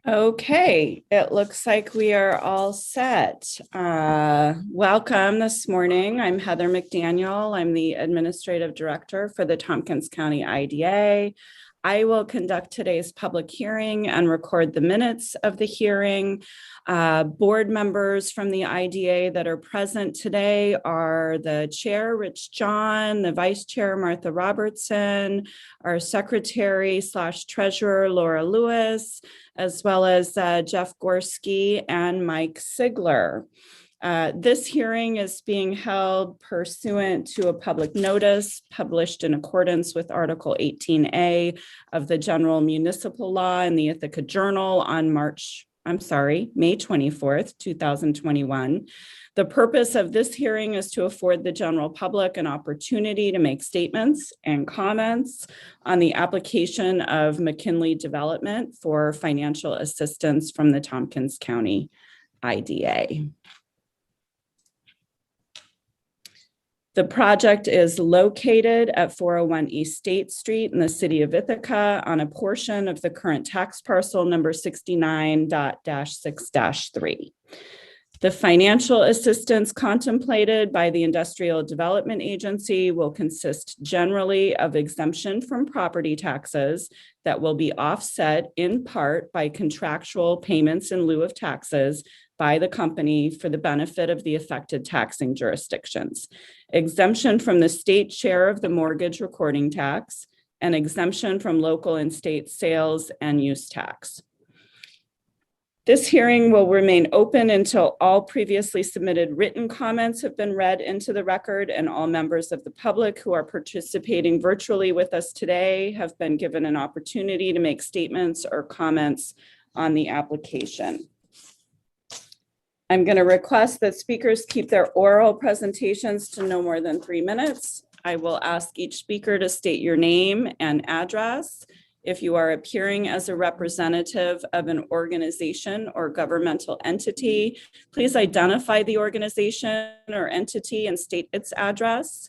Okay, it looks like we are all set. Welcome this morning. I'm Heather McDaniel. I'm the Administrative Director for the Tompkins County IDA. I will conduct today's public hearing and record the minutes of the hearing. Board members from the IDA that are present today are the Chair, Rich John, the Vice Chair, Martha Robertson, our Secretary / Treasurer, Laura Lewis, as well as Jeff Gorski and Mike Sigler. This hearing is being held pursuant to a public notice published in accordance with Article 18A of the General Municipal Law in the Ithaca Journal on May 24th, 2021. The purpose of this hearing is to afford the general public an opportunity to make statements and comments on the application of McKinley Development for financial assistance from the Tompkins County IDA. The project is located at 401 East State Street in the city of Ithaca on a portion of the current tax parcel number 69.-6-3. The financial assistance contemplated by the Industrial Development Agency will consist generally of exemption from property taxes that will be offset in part by contractual payments in lieu of taxes by the company for the benefit of the affected taxing jurisdictions, exemption from the state share of the mortgage recording tax, and exemption from local and state sales and use tax. This hearing will remain open until all previously submitted written comments have been read into the record, and all members of the public who are participating virtually with us today have been given an opportunity to make statements or comments on the application. I'm going to request that speakers keep their oral presentations to no more than 3 minutes. I will ask each speaker to state your name and address. If you are appearing as a representative of an organization or governmental entity, please identify the organization or entity and state its address.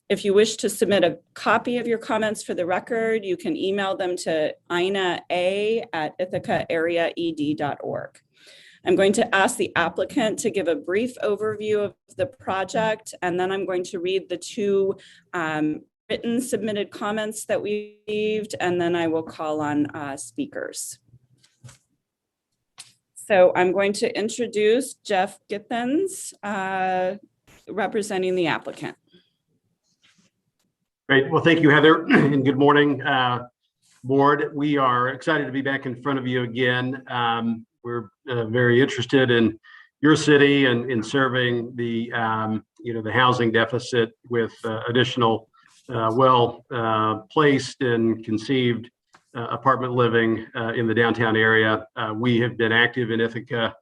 If you wish to submit a copy of your comments for the record, you can email them to ina@ithacaareaed.org. I'm going to ask the applicant to give a brief overview of the project, and then I'm going to read the two written submitted comments that we received, and then I will call on speakers. So I'm going to introduce Jeff Githens, representing the applicant. Great. Well, thank you, Heather, and good morning, board. We are excited to be back in front of you again. We're very interested in your city and in serving the the housing deficit with additional placed and conceived apartment living in the downtown area. We have been active in Ithaca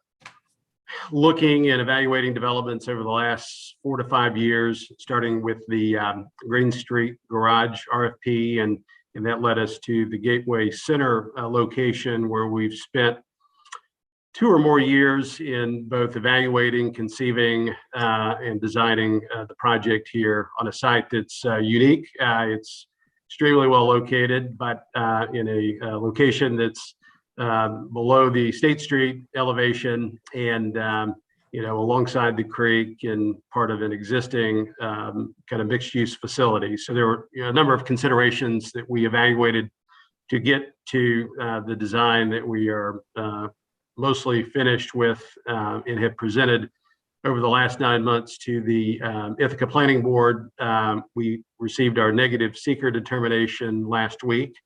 looking and evaluating developments over the last 4 to 5 years, starting with the Green Street Garage RFP, and that led us to the Gateway Center location, where we've spent 2 or more years in both evaluating, conceiving, and designing the project here on a site that's unique. It's extremely well located, but in a location that's below the State Street elevation and alongside the creek and part of an existing kind of mixed-use facility. So there were a number of considerations that we evaluated to get to the design that we are mostly finished with and have presented over the last 9 months to the Ithaca Planning Board. We received our negative seeker determination last week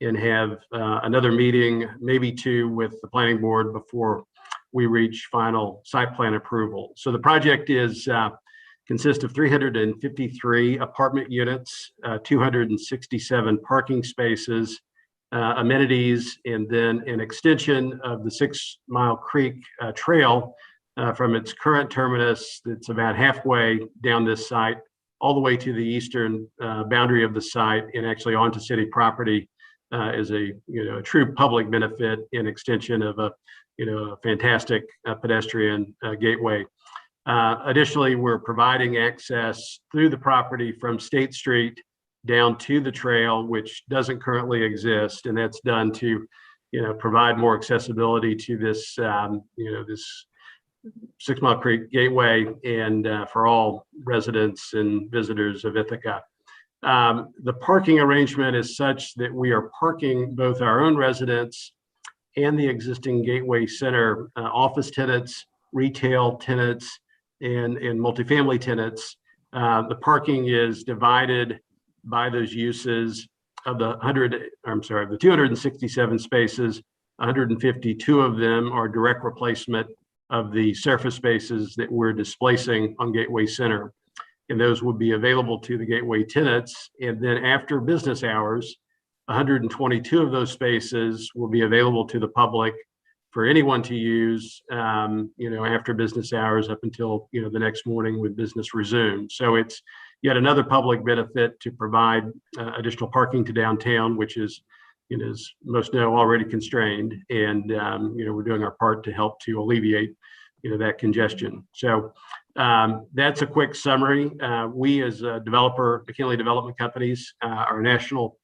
and have another meeting, maybe 2, with the Planning Board before we reach final site plan approval. So the project consists of 353 apartment units, 267 parking spaces, amenities, and then an extension of the 6 Mile Creek Trail from its current terminus that's about halfway down this site all the way to the eastern boundary of the site and actually onto city property as a true public benefit and extension of a fantastic pedestrian gateway. Additionally, we're providing access through the property from State Street down to the trail, which doesn't currently exist, and that's done to provide more accessibility to this, this 6 Mile Creek Gateway and for all residents and visitors of Ithaca. The parking arrangement is such that we are parking both our own residents and the existing Gateway Center office tenants, retail tenants, and multifamily tenants. The parking is divided by those uses. Of the 267 spaces, 152 of them are direct replacement of the surface spaces that we're displacing on Gateway Center. And those will be available to the Gateway tenants. And then after business hours, 122 of those spaces will be available to the public for anyone to use, after business hours up until, the next morning when business resumes. So it's yet another public benefit to provide additional parking to downtown, which is, as most know, already constrained. And, we're doing our part to help to alleviate, that congestion. So that's a quick summary. We as a developer, McKinley Development Companies, are a national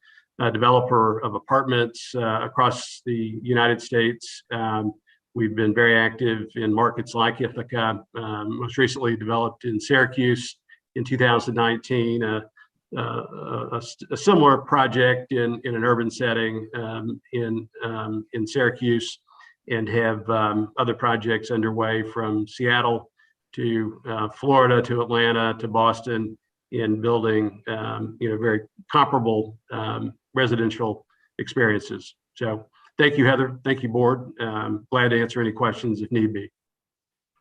developer of apartments across the United States. We've been very active in markets like Ithaca, most recently developed in Syracuse in 2019, a similar project in an urban setting in Syracuse, and have other projects underway from Seattle to Florida to Atlanta to Boston in building very comparable residential experiences. So thank you, Heather. Thank you, board. Glad to answer any questions if need be.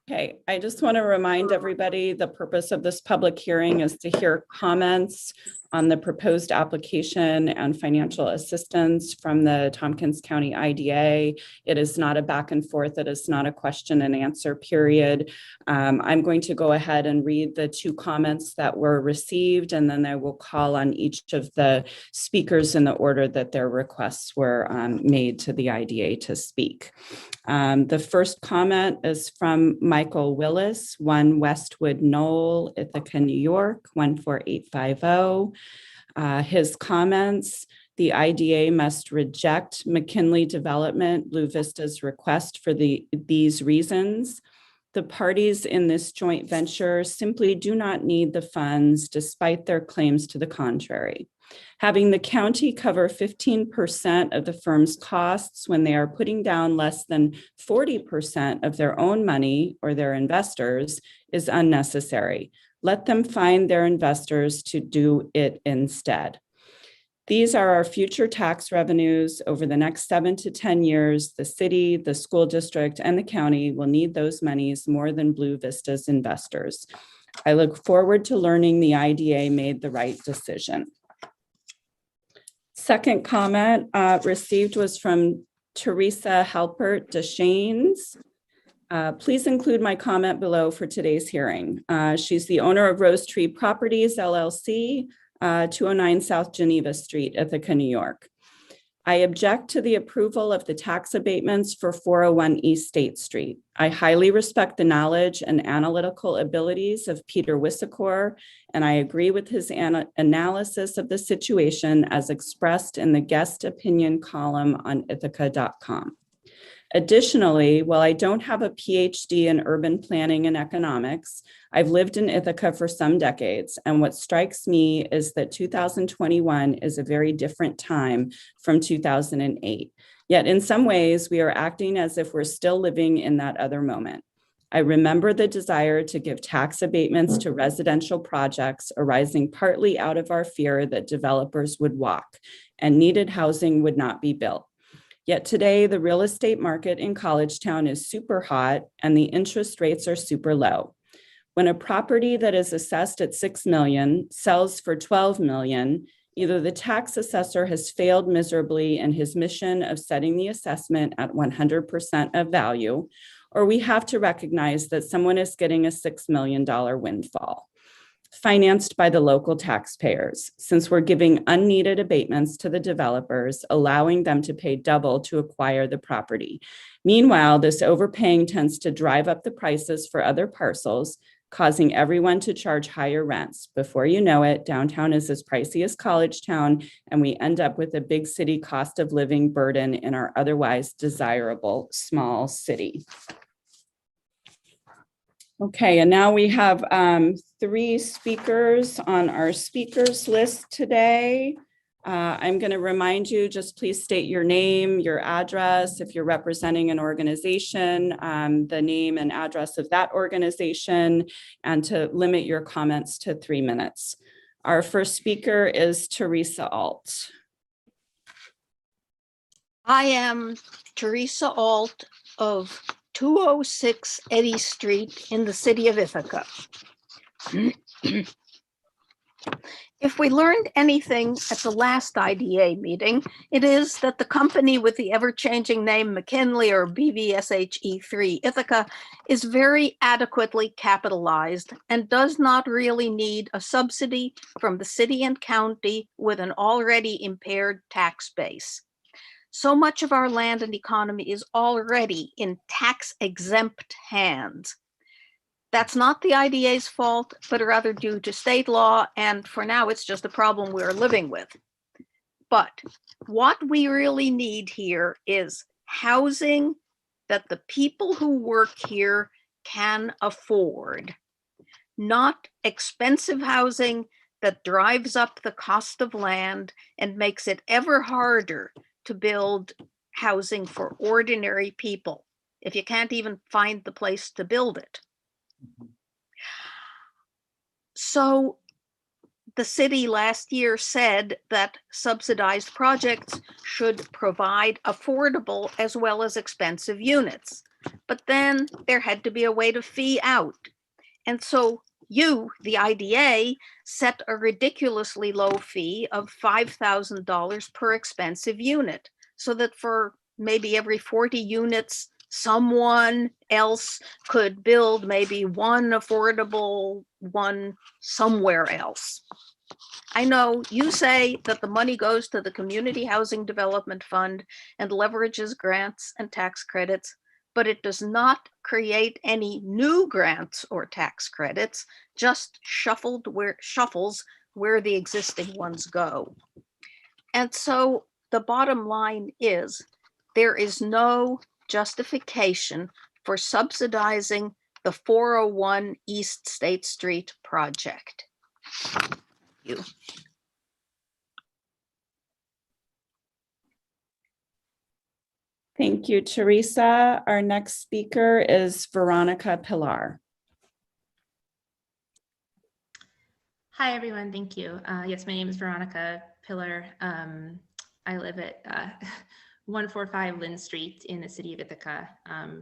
Okay, I just want to remind everybody the purpose of this public hearing is to hear comments on the proposed application and financial assistance from the Tompkins County IDA. It is not a back and forth. It is not a question and answer period. I'm going to go ahead and read the 2 comments that were received, and then I will call on each of the speakers in the order that their requests were made to the IDA to speak. The first comment is from Michael Willis, 1 Westwood Knoll, Ithaca, New York, 14850. His comments: the IDA must reject McKinley Development Blue Vista's request for these reasons. The parties in this joint venture simply do not need the funds despite their claims to the contrary. Having the county cover 15% of the firm's costs when they are putting down less than 40% of their own money or their investors is unnecessary. Let them find their investors to do it instead. These are our future tax revenues. Over the next 7 to 10 years, the city, the school district, and the county will need those monies more than Blue Vista's investors. I look forward to learning the IDA made the right decision. Second comment received was from Teresa Halpert Deschaines. Please include my comment below for today's hearing. She's the owner of Rose Tree Properties, LLC, 209 South Geneva Street, Ithaca, New York. I object to the approval of the tax abatements for 401 East State Street. I highly respect the knowledge and analytical abilities of Peter Wissikor, and I agree with his analysis of the situation as expressed in the guest opinion column on Ithaca.com. Additionally, while I don't have a PhD in urban planning and economics, I've lived in Ithaca for some decades, and what strikes me is that 2021 is a very different time from 2008. Yet in some ways, we are acting as if we're still living in that other moment. I remember the desire to give tax abatements to residential projects arising partly out of our fear that developers would walk and needed housing would not be built. Yet today, the real estate market in College Town is super hot and the interest rates are super low. When a property that is assessed at $6 million sells for $12 million, either the tax assessor has failed miserably in his mission of setting the assessment at 100% of value, or we have to recognize that someone is getting a $6 million windfall, financed by the local taxpayers, since we're giving unneeded abatements to the developers, allowing them to pay double to acquire the property. Meanwhile, this overpaying tends to drive up the prices for other parcels, causing everyone to charge higher rents. Before you know it, downtown is as pricey as College Town, and we end up with a big city cost of living burden in our otherwise desirable small city. Okay, and now we have 3 speakers on our speakers list today. I'm going to remind you, just please state your name, your address, if you're representing an organization, the name and address of that organization, and to limit your comments to 3 minutes. Our first speaker is Teresa Alt. I am Teresa Alt of 206 Eddy Street in the city of Ithaca. If we learned anything at the last IDA meeting, it is that the company with the ever-changing name McKinley or BVSHE3 Ithaca is very adequately capitalized and does not really need a subsidy from the city and county with an already impaired tax base. So much of our land and economy is already in tax-exempt hands. That's not the IDA's fault, but rather due to state law, and for now, it's just a problem we're living with. But what we really need here is housing that the people who work here can afford, not expensive housing that drives up the cost of land and makes it ever harder to build housing for ordinary people if you can't even find the place to build it. So the city last year said that subsidized projects should provide affordable as well as expensive units, but then there had to be a way to fee out. And so you, the IDA, set a ridiculously low fee of $5,000 per expensive unit, so that for maybe every 40 units, someone else could build maybe one affordable one somewhere else. I know you say that the money goes to the Community Housing Development Fund and leverages grants and tax credits, but it does not create any new grants or tax credits, just shuffles where the existing ones go. And so the bottom line is there is no justification for subsidizing the 401 East State Street project. You. Thank you, Teresa. Our next speaker is Veronica Piller. Hi, everyone. Thank you. Yes, my name is Veronica Piller. I live at 145 Lynn Street in the city of Ithaca,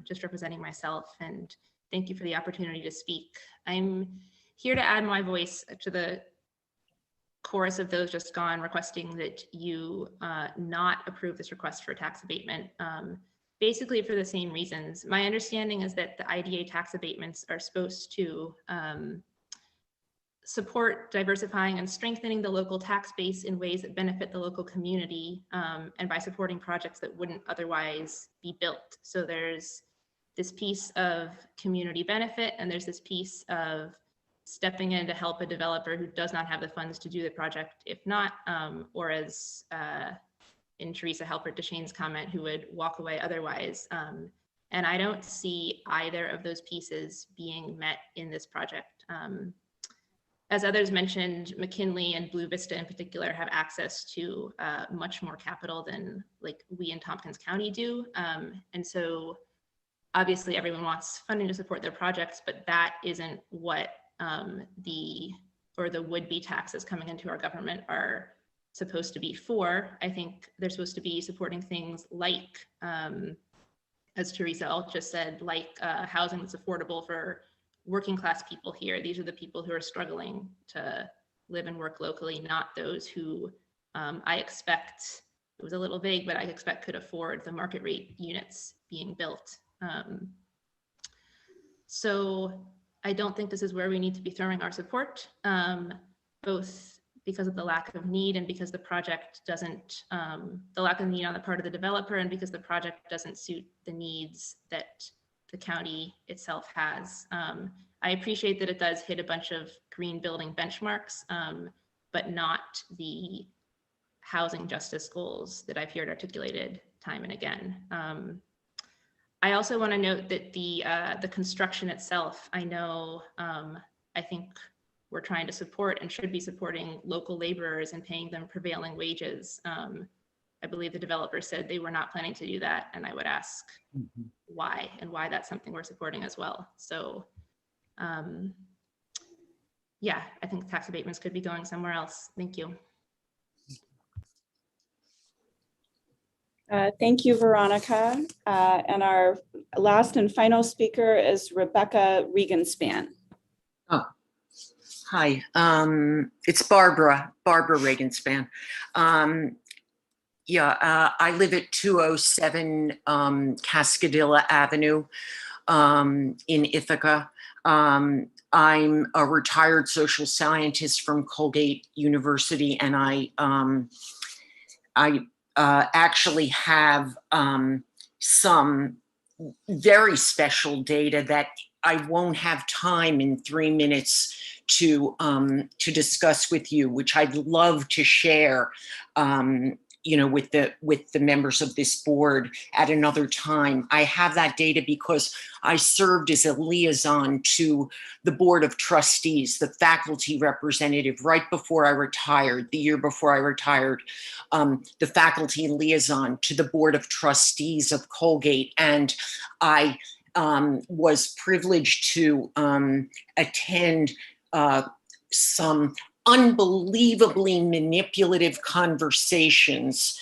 just representing myself, and thank you for the opportunity to speak. I'm here to add my voice to the chorus of those just gone, requesting that you not approve this request for tax abatement, basically for the same reasons. My understanding is that the IDA tax abatements are supposed to support diversifying and strengthening the local tax base in ways that benefit the local community, and by supporting projects that wouldn't otherwise be built. So there's this piece of community benefit, and there's this piece of stepping in to help a developer who does not have the funds to do the project, if not, or as in Teresa Halpert Deshane's comment, who would walk away otherwise. And I don't see either of those pieces being met in this project. As others mentioned, McKinley and Blue Vista in particular have access to much more capital than like we in Tompkins County do. And so obviously everyone wants funding to support their projects, but that isn't what the would-be taxes coming into our government are supposed to be for. I think they're supposed to be supporting things like, as Teresa Alt just said, like housing that's affordable for working class people here. These are the people who are struggling to live and work locally, not those who I expect, it was a little vague, but I expect could afford the market rate units being built. So I don't think this is where we need to be throwing our support, both because of the lack of need and because the project doesn't, the lack of need on the part of the developer, and because the project doesn't suit the needs that the county itself has. I appreciate that it does hit a bunch of green building benchmarks, but not the housing justice goals that I've heard articulated time and again. I also want to note that the construction itself, I know, I think we're trying to support and should be supporting local laborers and paying them prevailing wages. I believe the developer said they were not planning to do that, and I would ask why, and why that's something we're supporting as well. So yeah, I think tax abatements could be going somewhere else. Thank you. Thank you, Veronica. And our last and final speaker is Rebecca Regan-Span. Oh, hi. It's Barbara Regan-Span. I live at 207 Cascadilla Avenue in Ithaca. I'm a retired social scientist from Colgate University, and I actually have some very special data that I won't have time in 3 minutes to discuss with you, which I'd love to share, with the members of this board at another time. I have that data because I served as a liaison to the Board of Trustees, the faculty representative, right before I retired, the year before I retired, the faculty liaison to the Board of Trustees of Colgate. And I was privileged to attend some unbelievably manipulative conversations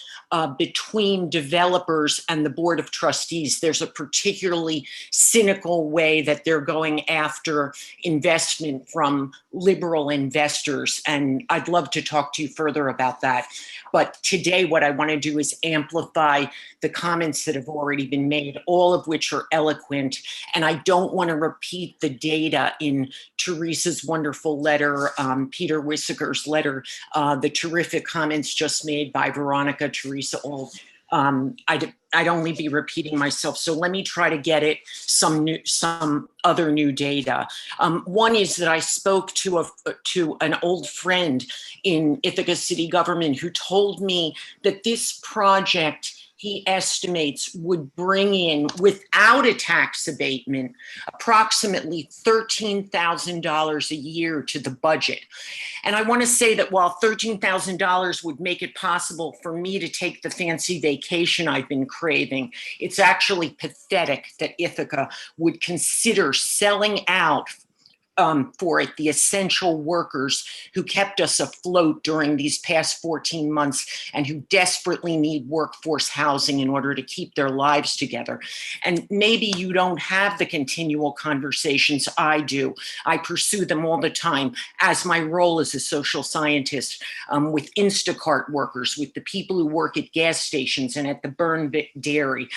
between developers and the Board of Trustees. There's a particularly cynical way that they're going after investment from liberal investors, and I'd love to talk to you further about that. But today what I want to do is amplify the comments that have already been made, all of which are eloquent, and I don't want to repeat the data in Teresa's wonderful letter, Peter Wissaker's letter, the terrific comments just made by Veronica, Teresa Alt. I'd only be repeating myself, so let me try to get it some other new data. One is that I spoke to an old friend in Ithaca city government who told me that this project, he estimates, would bring in, without a tax abatement, approximately $13,000 a year to the budget. And I want to say that while $13,000 would make it possible for me to take the fancy vacation I've been craving, it's actually pathetic that Ithaca would consider selling out for it, the essential workers who kept us afloat during these past 14 months and who desperately need workforce housing in order to keep their lives together. And maybe you don't have the continual conversations I do. I pursue them all the time as my role as a social scientist, with Instacart workers, with the people who work at gas stations and at the Burn Dairy.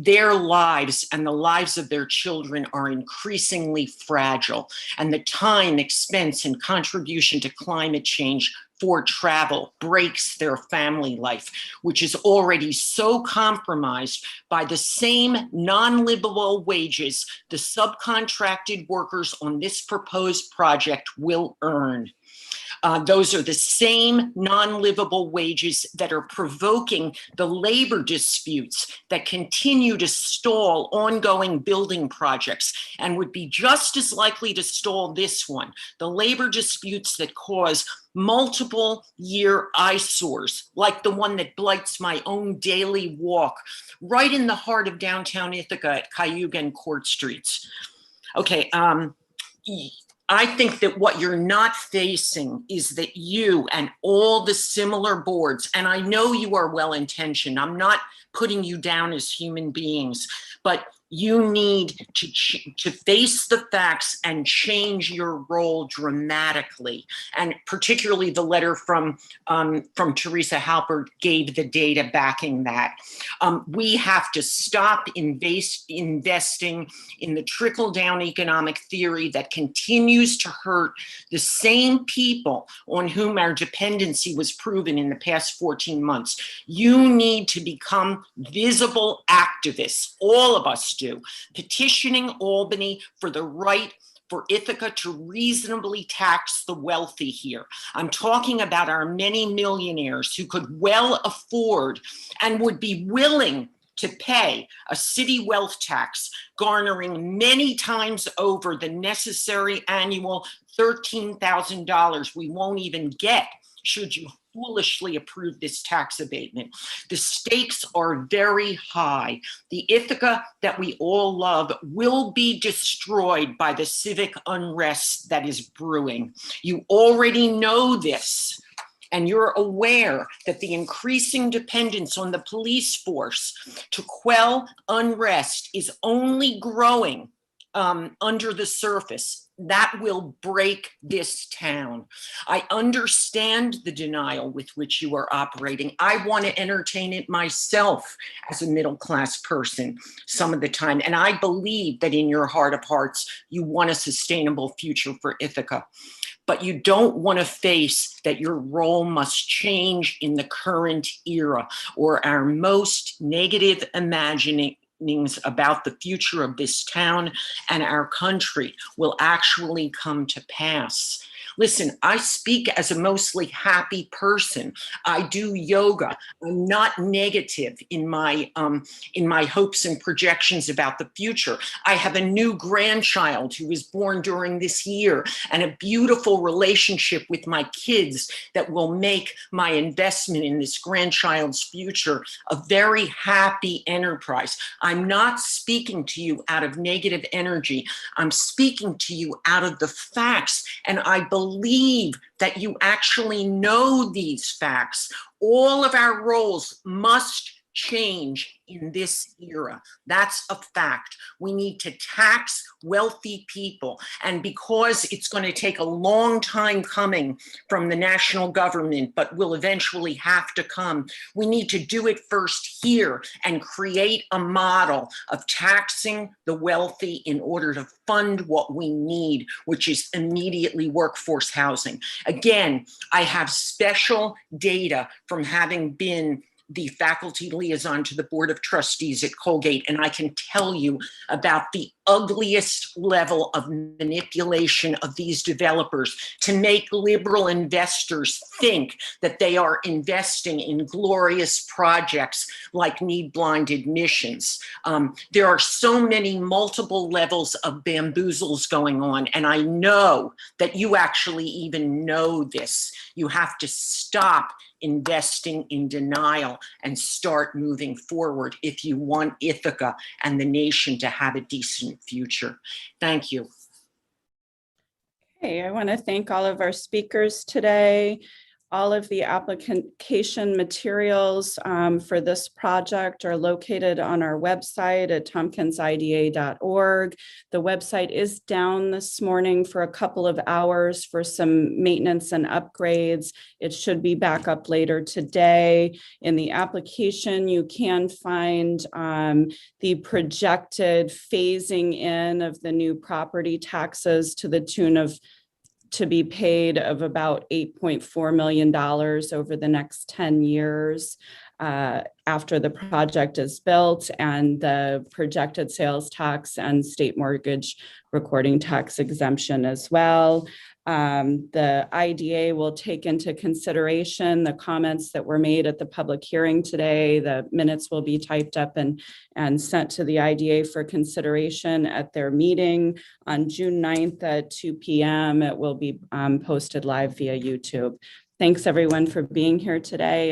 Their lives and the lives of their children are increasingly fragile, and the time, expense, and contribution to climate change for travel breaks their family life, which is already so compromised by the same non-livable wages the subcontracted workers on this proposed project will earn. Those are the same non-livable wages that are provoking the labor disputes that continue to stall ongoing building projects and would be just as likely to stall this one. The labor disputes that cause multiple year eyesores, like the one that blights my own daily walk right in the heart of downtown Ithaca at Cayuga and Court Streets. Okay, I think that what you're not facing is that you and all the similar boards, and I know you are well-intentioned, I'm not putting you down as human beings, but you need to face the facts and change your role dramatically. And particularly the letter from Teresa Halpert gave the data backing that. We have to stop investing in the trickle-down economic theory that continues to hurt the same people on whom our dependency was proven in the past 14 months. You need to become visible activists, all of us do, petitioning Albany for the right for Ithaca to reasonably tax the wealthy here. I'm talking about our many millionaires who could well afford and would be willing to pay a city wealth tax, garnering many times over the necessary annual $13,000 we won't even get should you foolishly approve this tax abatement. The stakes are very high. The Ithaca that we all love will be destroyed by the civic unrest that is brewing. You already know this. And you're aware that the increasing dependence on the police force to quell unrest is only growing under the surface. That will break this town. I understand the denial with which you are operating. I want to entertain it myself as a middle-class person some of the time. And I believe that in your heart of hearts, you want a sustainable future for Ithaca. But you don't want to face that your role must change in the current era, or our most negative imaginings about the future of this town and our country will actually come to pass. Listen, I speak as a mostly happy person. I do yoga. I'm not negative in my hopes and projections about the future. I have a new grandchild who was born during this year and a beautiful relationship with my kids that will make my investment in this grandchild's future a very happy enterprise. I'm not speaking to you out of negative energy. I'm speaking to you out of the facts, and I believe that you actually know these facts. All of our roles must change in this era. That's a fact. We need to tax wealthy people. And because it's going to take a long time coming from the national government, but will eventually have to come, we need to do it first here and create a model of taxing the wealthy in order to fund what we need, which is immediately workforce housing. Again, I have special data from having been the faculty liaison to the Board of Trustees at Colgate, and I can tell you about the ugliest level of manipulation of these developers to make liberal investors think that they are investing in glorious projects like need-blind admissions. There are so many multiple levels of bamboozles going on, and I know that you actually even know this. You have to stop investing in denial and start moving forward if you want Ithaca and the nation to have a decent future. Thank you. Okay, I want to thank all of our speakers today. All of the application materials for this project are located on our website at tompkinsida.org. The website is down this morning for a couple of hours for some maintenance and upgrades. It should be back up later today. In the application, you can find the projected phasing in of the new property taxes to the tune of to be paid of about $8.4 million over the next 10 years after the project is built, and the projected sales tax and state mortgage recording tax exemption as well. The IDA will take into consideration the comments that were made at the public hearing today. The minutes will be typed up and sent to the IDA for consideration at their meeting on June 9th at 2 p.m. It will be posted live via YouTube. Thanks everyone for being here today.